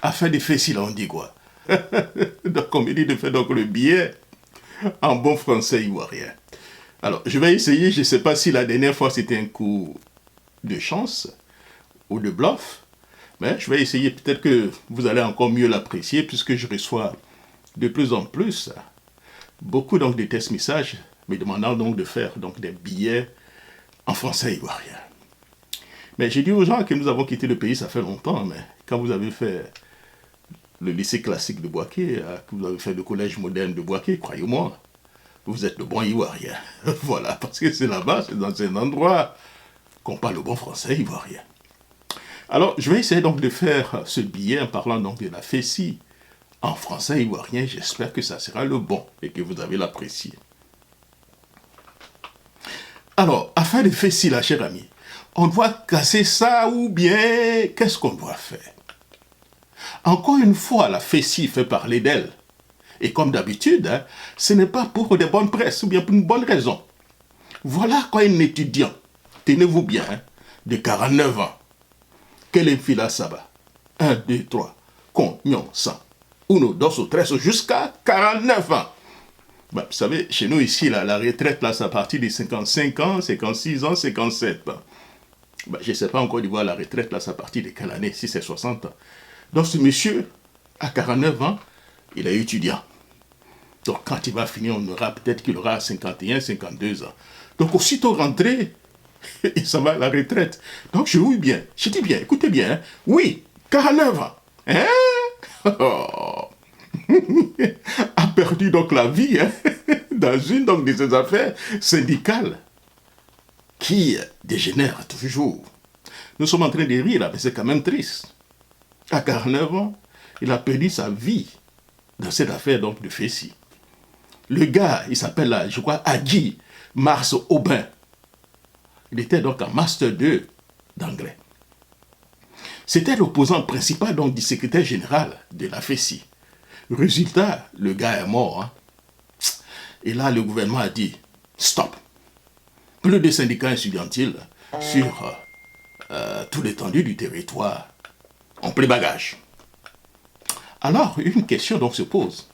afin de faire si là, on dit quoi? Donc, on me dit de faire donc le billet en bon français ivoirien. Alors, je vais essayer, je ne sais pas si la dernière fois c'était un coup de chance ou de bluff, mais je vais essayer, peut-être que vous allez encore mieux l'apprécier puisque je reçois de plus en plus beaucoup donc de tests messages me demandant donc de faire donc des billets en français ivoirien. Mais j'ai dit aux gens que nous avons quitté le pays, ça fait longtemps, mais quand vous avez fait le lycée classique de Boaké, que vous avez fait le collège moderne de Boaké, croyez-moi, vous êtes le bon ivoirien. Voilà, parce que c'est là-bas, c'est dans un endroit qu'on parle le bon français ivoirien. Alors, je vais essayer donc de faire ce billet en parlant donc de la Fessi en français ivoirien. J'espère que ça sera le bon et que vous avez l'apprécié. Alors, afin de Fessi, la chère amie, on doit casser ça ou bien qu'est-ce qu'on doit faire? Encore une fois, la Fessi fait parler d'elle. Et comme d'habitude, hein, ce n'est pas pour des bonnes presses ou bien pour une bonne raison. Voilà quoi un étudiant, tenez-vous bien, hein, de 49 ans, quel est fila saba? 1, 2, 3, cognon, 100, 1, 2, 3, jusqu'à 49 ans. Bah, vous savez, chez nous ici, là, la retraite, là, c'est à partir de 55 ans, 56 ans, 57 ans. Bah, je ne sais pas encore d'Ivoire, la retraite, là, c'est à partir de quelle année, si c'est 60 ans. Donc ce monsieur, à 49 ans, il est étudiant. Donc quand il va finir, on aura peut-être qu'il aura 51, 52 ans. Donc aussitôt rentré, il s'en va à la retraite. Donc je dis bien, écoutez bien, hein? Oui, 49 ans. Hein? Oh. A perdu donc la vie hein? Dans une donc, de ses affaires syndicales qui dégénèrent toujours. Nous sommes en train de rire là, mais c'est quand même triste. À 49 ans, il a perdu sa vie dans cette affaire donc de Fessi. Le gars, il s'appelle, je crois, Agi Mars Aubin. Il était donc en Master 2 d'anglais. C'était l'opposant principal donc du secrétaire général de la Fessi. Résultat, le gars est mort. Hein. Et là, le gouvernement a dit, stop. Plus de syndicats estudiantils sur tout l'étendue du territoire. On plie bagage. Alors, une question donc se pose.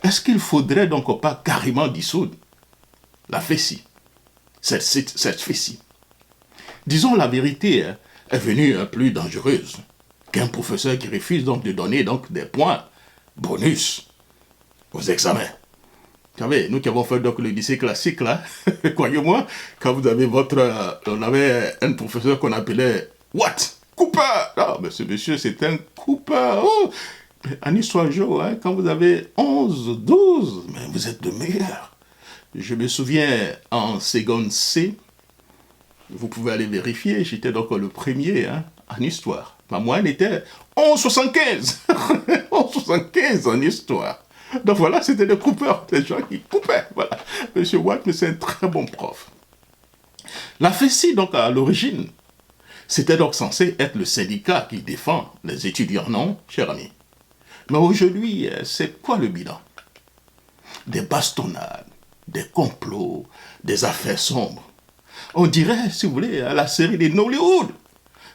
Est-ce qu'il faudrait donc pas carrément dissoudre la Fessi, cette Fessi? Disons la vérité hein, est venue plus dangereuse qu'un professeur qui refuse donc de donner donc des points bonus aux examens. Vous savez, nous qui avons fait donc le lycée classique là, croyez-moi, quand vous avez on avait un professeur qu'on appelait What? Cooper! Ah, mais ce monsieur c'est un Cooper! Oh! En histoire géo, hein, quand vous avez 11, 12, mais vous êtes le meilleur. Je me souviens en seconde C, vous pouvez aller vérifier, j'étais donc le premier hein, en histoire. Ma moyenne était 11,75. 11,75 en histoire. Donc voilà, c'était des coupeurs, des gens qui coupaient. Voilà. Monsieur Watt, c'est un très bon prof. La Fessi, donc à l'origine, c'était donc censé être le syndicat qui défend les étudiants, non, cher ami? Mais aujourd'hui, c'est quoi le bilan? Des bastonnades, des complots, des affaires sombres. On dirait, si vous voulez, à la série des Nollywood.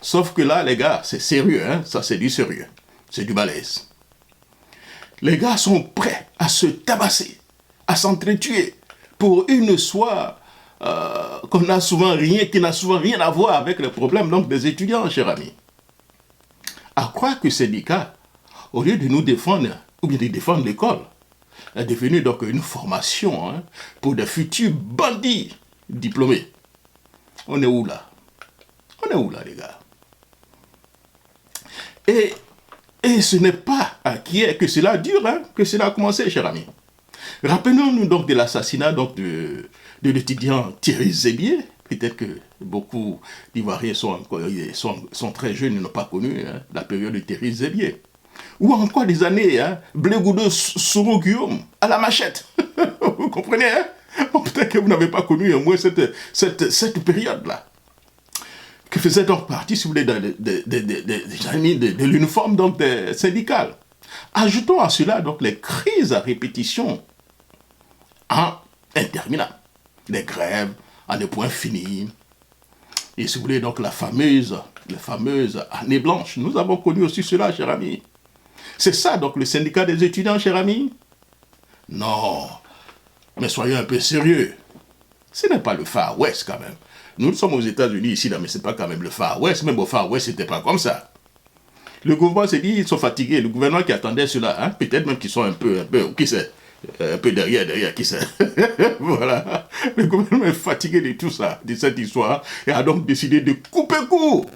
Sauf que là, les gars, c'est sérieux, hein? Ça c'est du sérieux. C'est du balèze. Les gars sont prêts à se tabasser, à s'entretuer pour une soie qui n'a souvent rien à voir avec les problèmes donc, des étudiants, cher ami. À croire que ces syndicats, au lieu de nous défendre, ou bien de défendre l'école, est devenu donc une formation hein, pour des futurs bandits diplômés. On est où là? On est où là, les gars? Et ce n'est pas à qui est que cela dure, hein, que cela a commencé, cher ami. Rappelons-nous donc de l'assassinat donc de l'étudiant Thierry Zébier. Peut-être que beaucoup d'Ivoiriens sont très jeunes et n'ont pas connu hein, la période de Thierry Zébier. Ou encore des années, hein, Blé Goudou Souro Guillaume à la machette. Vous comprenez, hein? Peut-être que vous n'avez pas connu au moins cette période-là. Qui faisait donc partie, si vous voulez, de l'uniforme donc des syndicales. Ajoutons à cela donc les crises à répétition interminables. Les grèves à ne point finir. Et si vous voulez donc les fameuses années blanches. Nous avons connu aussi cela, cher ami. C'est ça donc le syndicat des étudiants, cher ami? Non, mais soyons un peu sérieux. Ce n'est pas le Far West quand même. Nous sommes aux États-Unis ici, là, mais ce n'est pas quand même le Far West. Même au Far West, ce n'était pas comme ça. Le gouvernement s'est dit, ils sont fatigués. Le gouvernement qui attendait cela, hein, peut-être même qu'ils sont un peu, qui sait, un peu derrière, qui sait. Voilà. Le gouvernement est fatigué de tout ça, de cette histoire, et a donc décidé de couper court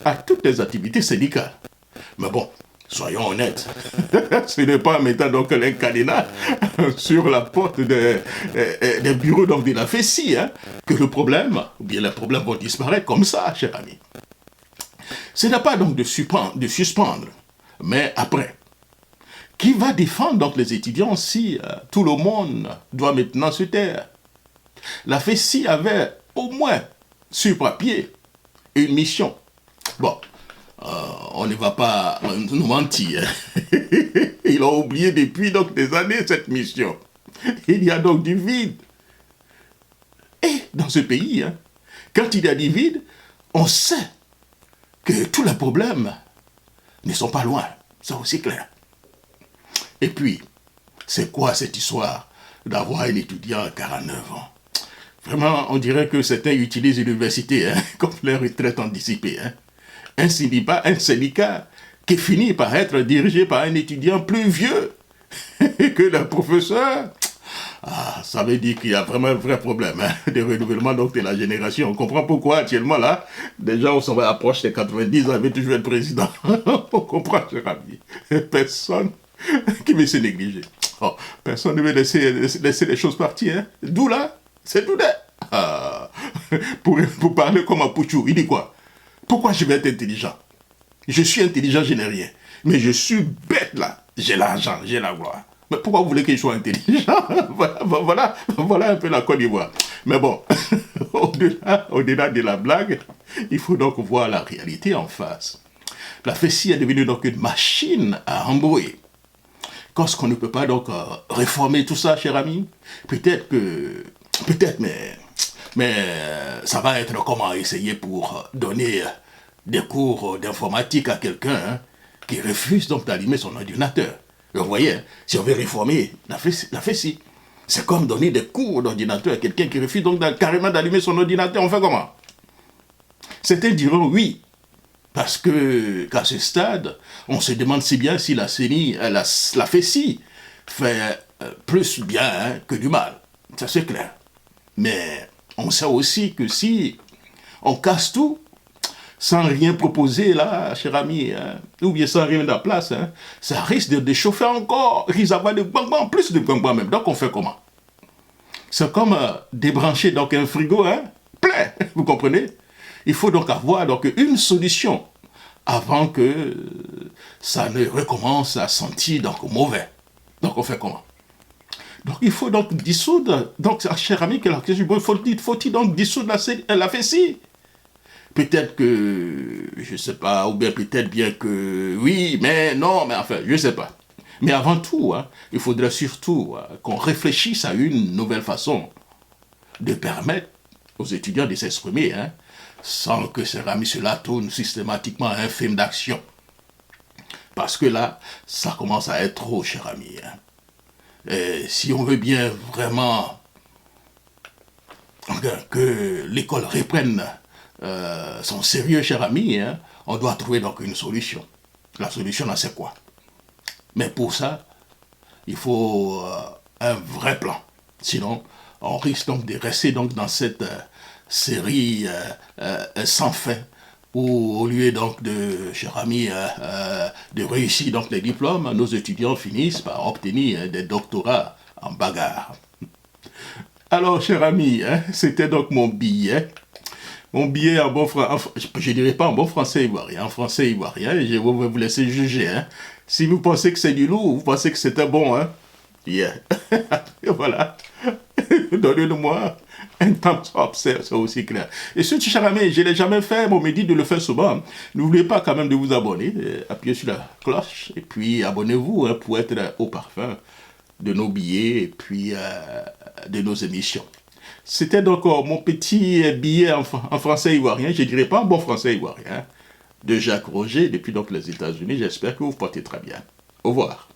à toutes les activités syndicales. Mais bon, soyons honnêtes, ce n'est pas en mettant donc un cadenas sur la porte des bureaux donc de la FESI hein, que le problème, ou bien les problèmes vont disparaître comme ça, cher ami. Ce n'est pas donc de suspendre, mais après. Qui va défendre donc les étudiants si tout le monde doit maintenant se taire? La FESI avait au moins sur papier une mission. Bon, on ne va pas nous mentir. Ils ont oublié depuis donc des années cette mission. Il y a donc du vide. Et dans ce pays, hein, quand il y a du vide, on sait que tous les problèmes ne sont pas loin. C'est aussi clair. Et puis, c'est quoi cette histoire d'avoir un étudiant à 49 ans? Vraiment, on dirait que certains utilisent l'université hein, comme leur retraite anticipée. Hein. Un syndicat qui finit par être dirigé par un étudiant plus vieux que le professeur. Ah, ça veut dire qu'il y a vraiment un vrai problème hein, de renouvellement donc, de la génération. On comprend pourquoi actuellement là, déjà on s'en va approcher des 90 ans, veut toujours être président. On comprend, cher ami. Personne qui veut se négliger. Oh, personne ne veut laisser les choses partir. Hein. D'où là, c'est tout net. Ah, pour parler comme un Pouchou, il dit quoi? Pourquoi je vais être intelligent? Je suis intelligent, je n'ai rien. Mais je suis bête là. J'ai l'argent, j'ai la gloire. Mais pourquoi vous voulez que je sois intelligent? Voilà un peu la Côte d'Ivoire. Mais bon, au-delà de la blague, il faut donc voir la réalité en face. La FESI est devenue donc une machine à embrouiller. Qu'est-ce qu'on ne peut pas donc réformer tout ça, cher ami? Peut-être, mais ça va être comment essayer pour donner des cours d'informatique à quelqu'un hein, qui refuse donc d'allumer son ordinateur. Vous voyez, si on veut réformer la FESI, c'est comme donner des cours d'ordinateur à quelqu'un qui refuse donc carrément d'allumer son ordinateur. On fait comment? Certains diront oui, parce qu'à ce stade, on se demande si bien si la FESI fait plus bien hein, que du mal. Ça c'est clair. Mais on sait aussi que si on casse tout, sans rien proposer là, cher ami, hein, ou bien sans rien de la place, hein, ça risque de déchauffer encore, il risque d'avoir de bang plus de bang même. Donc on fait comment? C'est comme débrancher donc un frigo, hein, plein, vous comprenez? Il faut donc avoir donc une solution avant que ça ne recommence à sentir donc mauvais. Donc on fait comment? Donc il faut donc dissoudre, donc cher ami, faut-il donc dissoudre la FESI? Peut-être que, je ne sais pas, ou bien peut-être bien que oui, mais non, mais enfin, je ne sais pas. Mais avant tout, hein, il faudrait surtout qu'on réfléchisse à une nouvelle façon de permettre aux étudiants de s'exprimer, hein, sans que cela tourne systématiquement à un film d'action. Parce que là, ça commence à être trop, cher ami. Hein. Et si on veut bien vraiment que l'école reprenne son sérieux, cher ami, hein, on doit trouver donc une solution. La solution, là, c'est quoi? Mais pour ça, il faut un vrai plan. Sinon, on risque donc de rester donc dans cette série sans fin, où au lieu donc de, cher ami, de réussir donc les diplômes, nos étudiants finissent par obtenir des doctorats en bagarre. Alors, cher ami, hein, c'était donc mon billet. Mon billet en bon français, je dirais pas en bon français ivoirien, en français ivoirien, et je vais vous laisser juger. Hein. Si vous pensez que c'est du lourd, vous pensez que c'était bon, hein. Yeah. Et voilà. Donnez-moi un thumbs up, c'est aussi clair. Et ce cher ami, je ne l'ai jamais fait, mais on me dit de le faire souvent. N'oubliez pas quand même de vous abonner, appuyez sur la cloche, et puis abonnez-vous hein, pour être au parfum de nos billets, et puis de nos émissions. C'était donc mon petit billet en français ivoirien, je ne dirais pas en bon français ivoirien, de Jacques Roger, depuis donc les États-Unis. J'espère que vous vous portez très bien. Au revoir.